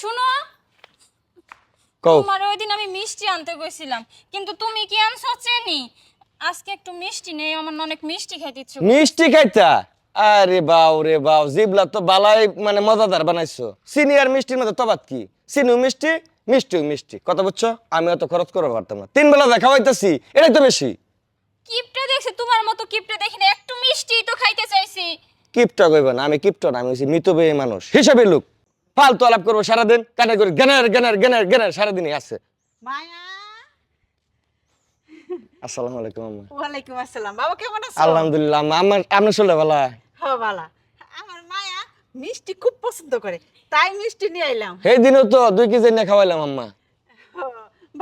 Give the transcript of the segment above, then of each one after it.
শুনো, কও। তোমার ওই দিন আমি মিষ্টি আনতে গেছিলাম, কিন্তু তুমি কি আনছো চেনি? আজকে একটু মিষ্টি নেই, আমার না অনেক মিষ্টি খাইতে ইচ্ছে করছে। মিষ্টি খাইতা? আরে বাউ রে বাউ, জিবলা তো বালাই মানে মজাদার বানাইছো। চিনি আর মিষ্টির মধ্যে তফাৎ কি? চিনিও মিষ্টি, মিষ্টিও মিষ্টি, কথা বুঝছো? আমি অত খরচ করতে পারতাম না, 3 বেলা দেখা হইতাছি, এটাই তো বেশি। কিপটে দেখছি, তোমার মতো কিপটে দেখি না, একটু মিষ্টি তো খাইতে চাইছি। কিপটা কইবা না, আমি কিপটা না, আমি হচ্ছি মৃতবেয়ী মানুষ, হিসাবে লোক। ফালতু আলাপ করবো সারাদিন, কানে করে জ্ঞানের জ্ঞানের জ্ঞানের জ্ঞানের সারাদিনই আছে। মায়া। আসসালামু আলাইকুম আম্মা। ওয়ালাইকুম আসসালাম। বাবা কেমন আছো? আলহামদুলিল্লাহ আম্মা, আমার আপনার চলে ভালা? হ্যাঁ বালা। আমার মায়া মিষ্টি খুব পছন্দ করে, তাই মিষ্টি নিয়ে আইলাম। সেই দিনও তো 2 কেজি নিয়ে খাওয়াইলাম আম্মা। ও,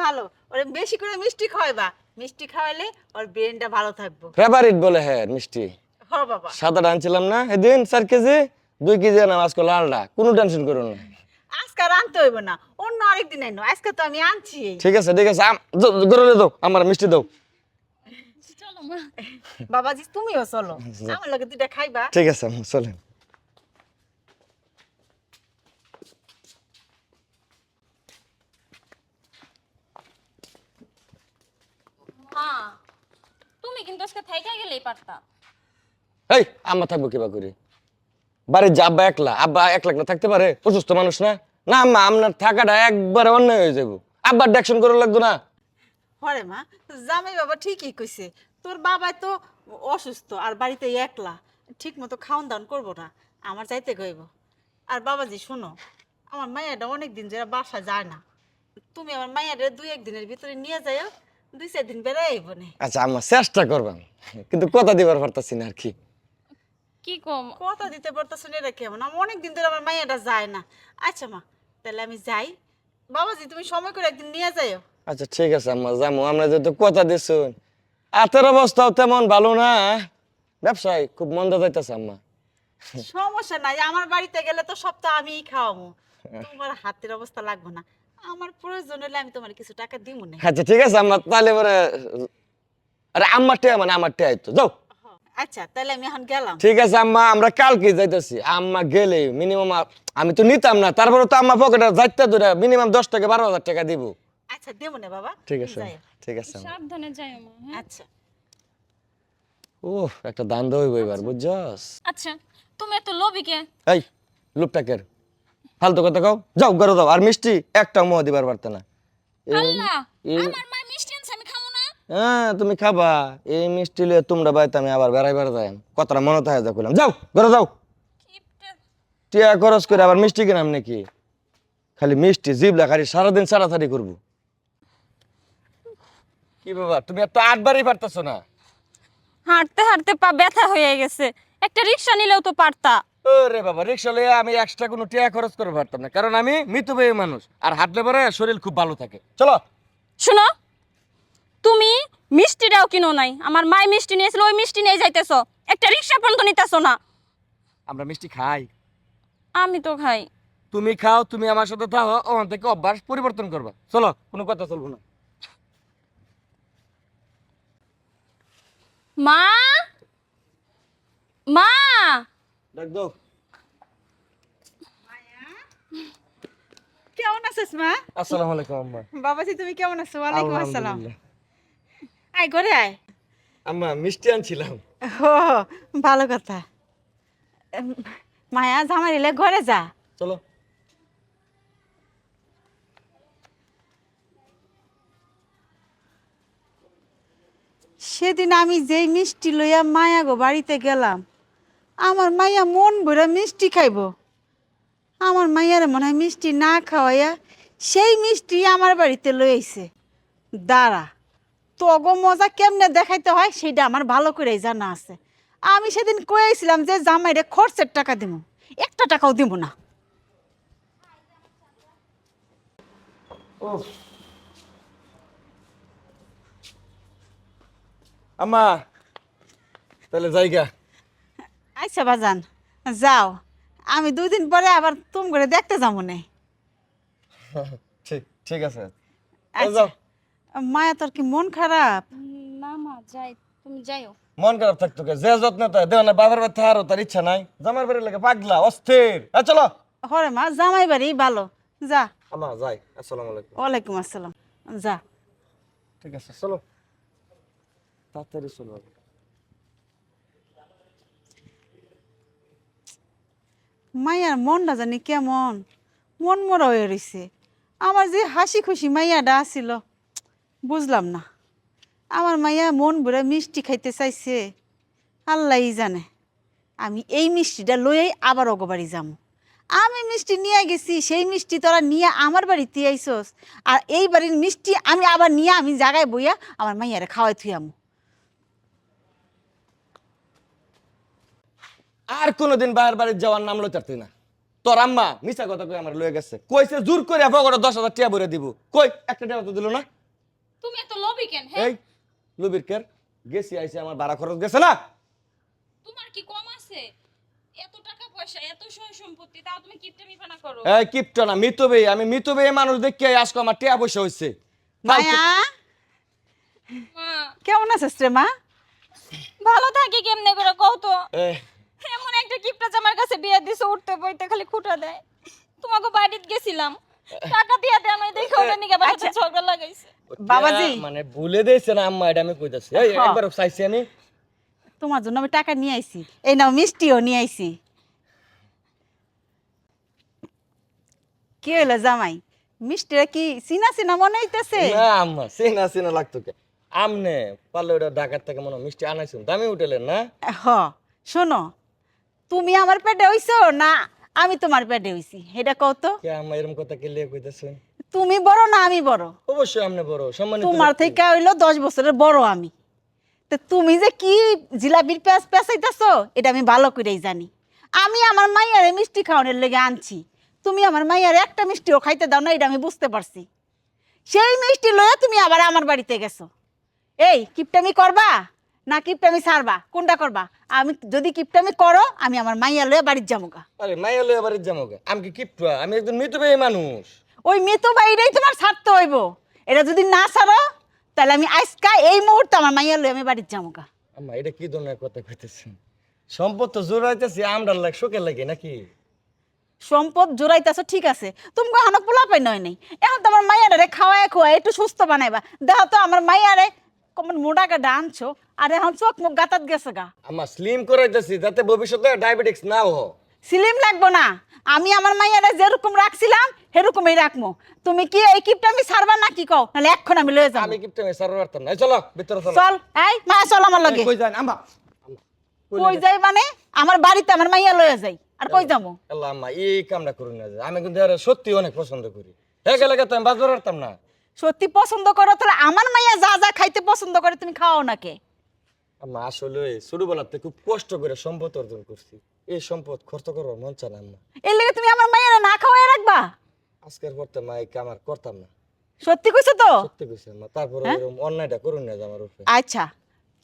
ভালো, ওরে বেশি করে মিষ্টি খাওয়াইবা। মিষ্টি খাওয়াইলে ওর ব্রেনটা ভালো থাকবো। ফেভারিট বলে হ্যাঁ মিষ্টি। হ্যাঁ বাবা। সাদাটা আনছিলাম না এদিন 4 কেজি, 2 কেজি আনাম আজকে লালটা, কোনো টেনশন করো না। আজকে আর আনতে হইব না, অন্য আরেকদিন আইনো, আজকে তো আমি আনছি। ঠিক আছে ঠিক আছে, গরলে দাও, আমার মিষ্টি দাও। চলো মা। বাবাজি তুমিও চলো, আমার লগে দুইটা খাইবা। ঠিক আছে আম্মা, চলেন। মা, তুমি কিন্তু আজকে থাইকা গেলেই পারতা। এই আম্মা থাকবো কিবা করে? বাড়ির যে আব্বা একলা, আব্বা একলা একলা থাকতে পারে? অসুস্থ মানুষ না? না আম্মা, আপনার থাকাটা একবারে অন্যায় হয়ে যাবো, আব্বার ডেকশন করা লাগতো না? হরে মা, জামাই বাবা ঠিকই কইছে, তোর বাবাই তো অসুস্থ আর বাড়িতে একলা, ঠিক মতো খাওন দাওন করবো না, আমার যাইতে গইব। আর বাবাজি শোনো, আমার মাইয়াটা অনেক দিন যারা বাসা যায় না, তুমি আমার মাইয়াটা 2-1 দিনের ভিতরে নিয়ে যাইও, 2-4 দিন বেড়াই আইব নে। আচ্ছা আম্মা, চেষ্টা করবাম, কিন্তু কথা দিবার পারতাছি না আর কি। কি কম? কথা দিতে পারতেছ না, এটা কেমন? আমার অনেক দিন ধরে আমার মাইয়াটা যায় না। আচ্ছা মা, তাহলে আমি যাই। বাবাজি তুমি সময় করে একদিন নিয়ে যাইও। আচ্ছা ঠিক আছে আম্মা, যাবো, আমরা যেহেতু কথা দিছুন। হাতের অবস্থাও তেমন ভালো না, ব্যবসায় খুব মন্দা যাইতেছে আম্মা। সমস্যা নাই, আমার বাড়িতে গেলে তো সপ্তাহ আমিই খাওয়াবো, তোমার হাতের অবস্থা লাগবে না। আমার প্রয়োজন হলে আমি তোমার কিছু টাকা দিব না। আচ্ছা ঠিক আছে আম্মা, তাহলে পরে আরে আম্মা টেয়া মানে আমার টেয়া তো যাও। আচ্ছা তাহলে আমি এখন গেলাম। ঠিক আছে আম্মা, আমরা কালকে যাইতেছি। আম্মা গেলে মিনিমাম, আমি তো নিতাম না, তারপরে তো আম্মা পকেটে যাইতে ধরে মিনিমাম 10 থেকে 12,000 টাকা দিব। আচ্ছা দেবো না বাবা, ঠিক তুমি আছে যাইও। ঠিক আছে আম্মা। সাবধানে যাইও মা, হ্যাঁ? আচ্ছা। উফ, একটা দান দইব এবার, বুঝছস? আচ্ছা, তুমি এত লোভী কে? এই লুপটাকের ফালতু কথা কও, যাও ঘরে যাও। আর মিষ্টি একটা মোয়া দিবার পারতে না। আল্লাহ, এই আমার মা মিষ্টি আনছে, আমি খাবো না? হ্যাঁ তুমি খাবা, এই মিষ্টি লিয়ে তোমরা বাইতে আমি আবার বেড়াইবার যাই, কথাটা মনে থাকে যা কইলাম। যাও ঘরে যাও, কিপটে। টিয়া খরচ করে আবার মিষ্টি কিনাম নাকি? খালি মিষ্টি জিবলা খালি সারাদিন সারাসারি করবো। কি বাবা, তুমি এত 8 বারই পারতেছো না? হাঁটতে হাঁটতে পা ব্যথা হয়ে গেছে, একটা রিক্সা নিলেও তো পারতা। ওরে বাবা, রিক্সা লইয়া আমি এক্সট্রা কোনো টিয়া খরচ করতে পারতাম না, কারণ আমি মৃতব্যয়ী মানুষ, আর হাঁটলে পরে শরীর খুব ভালো থাকে। চলো। শুনো, তুমি মিষ্টিটাও কিনো নাই, আমার মায় মিষ্টি নিয়েছিল, ওই মিষ্টি নিয়ে যাইতেছ, একটা রিক্সা পর্যন্ত নিতেছো না। আমরা মিষ্টি খাই, আমি তো খাই। তুমি খাও, তুমি আমার সাথে থাকো, ওখান থেকে অভ্যাস পরিবর্তন করবা। চলো, কোনো কথা চলবো না। মা, মা, ডাক দাও। কেমন আছিস মা? আসসালামু আলাইকুম আম্মা। বাবাজি তুমি কেমন আছো? ওয়ালাইকুম আসসালাম। আলহামদুলিল্লাহ। আয় ঘরে আয়। আম্মা মিষ্টি আনছিলাম। ও, ভালো কথা। উম, মায়া জামাই এলে ঘরে যা। চলো। সেদিন আমি যেই মিষ্টি লইয়া মায়া গো বাড়িতে গেলাম, আমার মাইয়া মন ভরে মিষ্টি খাইব। আমার মাইয়ার মনে হয় মিষ্টি না খাওয়াইয়া সেই মিষ্টি আমার বাড়িতে লই আইছে। দাঁড়া, তগো মজা কেমনে দেখাইতে হয় সেটা আমার ভালো করেই জানা আছে। আমি সেদিন কয়েছিলাম যে জামাইরে খরচের টাকা দিব, একটা টাকাও দিব না। আম্মা তাহলে জায়গা। আচ্ছা বাজান, যাও, আমি 2 দিন পরে আবার তুম করে দেখতে যাবো না। ঠিক ঠিক আছে। আচ্ছা। যাও। মায়া তোর কি মন খারাপ? না মা, যাই, তুমি যাইও। মন খারাপ থাকতো কে? যে যত্ন তাই দেও না, বাবার বাড়ি থাকারও তার ইচ্ছা নাই, জামার বাড়ির লাগে পাগলা অস্থির। চলো। হরে মা, জামাই বাড়ি ভালো, যা। আম্মা যাই, আসসালামু আলাইকুম। ওয়ালাইকুম আসসালাম। যা। ঠিক আছে চলো, তাড়াতাড়ি চলো। মাইয়ার মনটা জানি কেমন মন মরা হয়ে রইছে। আমার যে হাসি খুশি মাইয়াটা আছিল, বুঝলাম না। আমার মাইয়া মন ভরে মিষ্টি খাইতে চাইছে, আল্লাহই জানে। আমি এই মিষ্টিটা লইয়াই আবার অগবাড়ি যাম। আমি মিষ্টি নিয়ে গেছি, সেই মিষ্টি তোরা নিয়ে আমার বাড়িতে আইসস, আর এই বাড়ির মিষ্টি আমি আবার নিয়ে আমি জায়গায় বইয়া আমার মাইয়ারে খাওয়াই থুয়ামু। আর কোনোদিন বাইরের বাড়ি যাওয়ার নাম লইতে পারতি না। তোর আম্মা মিছা কথা কই আমার লয়ে গেছে, কইছে জোর করে পকেটে 10,000 টাকা ভরে দিব। কই একটা টাকা তো দিল না। তুমি এত লোভী কেন? হ্যাঁ, এই লুবির কের গেছি আইছে, আমার ভাড়া খরচ গেছে না। তোমার কি কম আছে? এত টাকা পয়সা, এত সয় সম্পত্তি, তাও তুমি কিপটেমি পানা করো। এই কিপটা না, মিতবে। আমি মিতবে মানুষ দেখে আজকে আমার টাকা পয়সা হইছে। মায়া মা, কেমন আছিস রে মা? ভালো থাকি কেমনে করে কও তো? এই, এমন একটা কিপটা আমার কাছে বিয়ে দিছে, উঠতে বইতে খালি খুঁটা দেয়। তোমাকে বাড়িতে গেছিলাম, টাকা দিয়া দেয় নাই দেখে ওটা নিকে বাড়িতে ঝগড়া লাগাইছে। বাবাজি। মানে ভুলে দিয়েছে না আম্মা, এটা আমি কইতাছি। এই হ্যাঁ। একবার চাইছি আমি। তোমার জন্য আমি টাকা নিয়ে আইছি, এই নাও মিষ্টিও নিয়ে আইছি। কি হইলো জামাই, মিষ্টিটা কি চিনা চিনা মনে হইতেছে? না আম্মা, চেনা চেনা লাগতো কে। আমনে পারলে ওটা ঢাকার থেকে মনে হয় মিষ্টি আনাইছুন, দামি উঠেলেন না। হ, শোনো, তুমি আমার পেটে হইছো না আমি তোমার পেটে হইছি, এটা কও তো। কে আম্মা এরকম কথা কে লিয়ে কইতাছেন? তুমি বড় না আমি বড়? অবশ্যই আমনে বড়, সম্মানিত তোমার ব্যক্তি। থেকে হইলো 10 বছরের বড় আমি। তো তুমি যে কি জিলাপির প্যাঁচ পেঁচাইতেছো এটা আমি ভালো করেই জানি। আমি আমার মাইয়ারে মিষ্টি খাওয়ানোর লেগে আনছি, তুমি আমার মাইয়ারে একটা মিষ্টিও খাইতে দাও না, এটা আমি বুঝতে পারছি। সেই মিষ্টি লয়ে তুমি আবার আমার বাড়িতে গেছো। এই কিপটামি করবা না কিপটামি ছাড়বা, কোনটা করবা? আমি যদি কিপটামি করো আমি আমার মাইয়া লয়ে বাড়িতে যাবো গা। আরে মাইয়া লয়ে বাড়ির যাবো গে? আমি কি কিপটুয়া? আমি একজন মিতবে মানুষ। ওই মৃত্যু বাইরেই তোমার ছাড়তে হইব। এটা যদি না ছাড়ো তাহলে আমি আজকা এই মুহূর্তে আমার মাইয়া লয়ে আমি বাড়িতে যাবো গা। আম্মা এটা কি ধরনের কথা কইতেছেন? সম্পদ তো জোরাইতেছি আমরার লাগ শোকের লাগে নাকি? সম্পদ জোড়াইতেছো ঠিক আছে, তুমি কখনো পোলা পাই নয় নাই। এখন তো আমার মাইয়ারে খাওয়ায় খোয়ায় একটু সুস্থ বানাইবা। দেখো তো আমার মাইয়ারে কমন মোটা গাডা আনছো, আর এখন চোখ মুখ গাতাত গেছে গা। আম্মা স্লিম করাইতেছি যাতে ভবিষ্যতে ডায়াবেটিস না হো। সিলিম লাগবো না, আমি আমার মাইয়ারে যেরকম রাখছিলাম সেরকমই রাখবো। তুমি কি এই কিপটা আমি ছাড়বা না কি কও? নাহলে এখন আমি লয়ে যাবো। আমি কিপটে সার পারতাম না। এই চলো ভিতরে চলো। চল, এই মা চল আমার লগে। কই যান আম্মা? কই যাই মানে? আমার বাড়িতে আমার মাইয়া লয়ে যাই, আর কই যাবো? আল্লাহ আম্মা এই কামটা করুন না যে। আমি কিন্তু এর সত্যি অনেক পছন্দ করি। হে গেলে তো আমি বাজার পারতাম না। সত্যি পছন্দ করো তাহলে আমার মাইয়া যা যা খাইতে পছন্দ করে তুমি খাওয়াও নাকে? আম্মা আসলে ছোটবেলাতে খুব কষ্ট করে সম্পদ অর্জন করছি, এই সম্পদ খরচ করার মন চায় না আম্মা। এর লেগে তুমি আমার মাইয়ারে না খাওয়াই রাখবা? আজকের পরতে মা এই কাম আর করতাম না। সত্যি কইছো তো? সত্যি কইছি আম্মা। তারপরে এরকম অন্যায়টা করুন না যে আমার উপরে। আচ্ছা,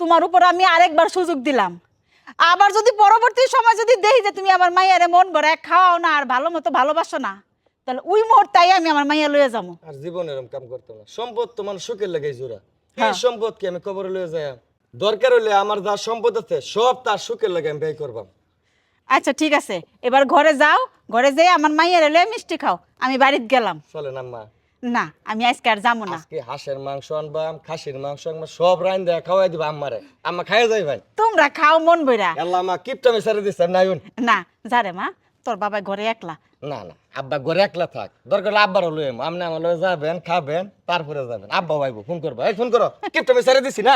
তোমার উপর আমি আরেকবার সুযোগ দিলাম। আবার যদি পরবর্তী সময় যদি দেখি যে তুমি আমার মাইয়ারে মন ভরে খাওয়াও না আর ভালো মতো ভালোবাসো না, তাহলে ওই মুহূর্তেই আমি আমার মাইয়া লয়ে যাবো। আর জীবন এরকম কাম করতাম না। সম্পদ তো মানুষ সুখের লাগে জোড়া। এই হ্যাঁ। সম্পদ কি আমি কবরে লয়ে যাই? দরকার হলে আমার যা সম্পদ আছে সব তার সুখের লাগে আমি ব্যয় করবাম। আচ্ছা ঠিক আছে, এবার ঘরে যাও, ঘরে যেয়ে আমার মাইয়ারে লয়ে মিষ্টি খাও। আমি বাড়িতে গেলাম। চলেন আম্মা। না, আমি আজকে আর যাবো না। আজকে হাঁসের মাংস আনবাম, খাসির মাংস আনবাম, সব রাইন দেয়া খাওয়াই দিবা আম্মারে। আম্মা খাইয়া যাই ভাই। তোমরা খাও মন বইরা। আল্লাহ আম্মা কিপটা আমি সারে দিচ্ছি নাইন। না যারে মা, তোর বাবা ঘরে একলা। না না, আব্বা ঘরে একলা থাক, দরকার হলে আব্বারও লয়ে আপনি আমার লয়ে যাবেন, খাবেন, তারপরে যাবেন। আব্বা ভাইবো ফোন করবো, এই ফোন করো, কিপটা আমি সারে দিছি না।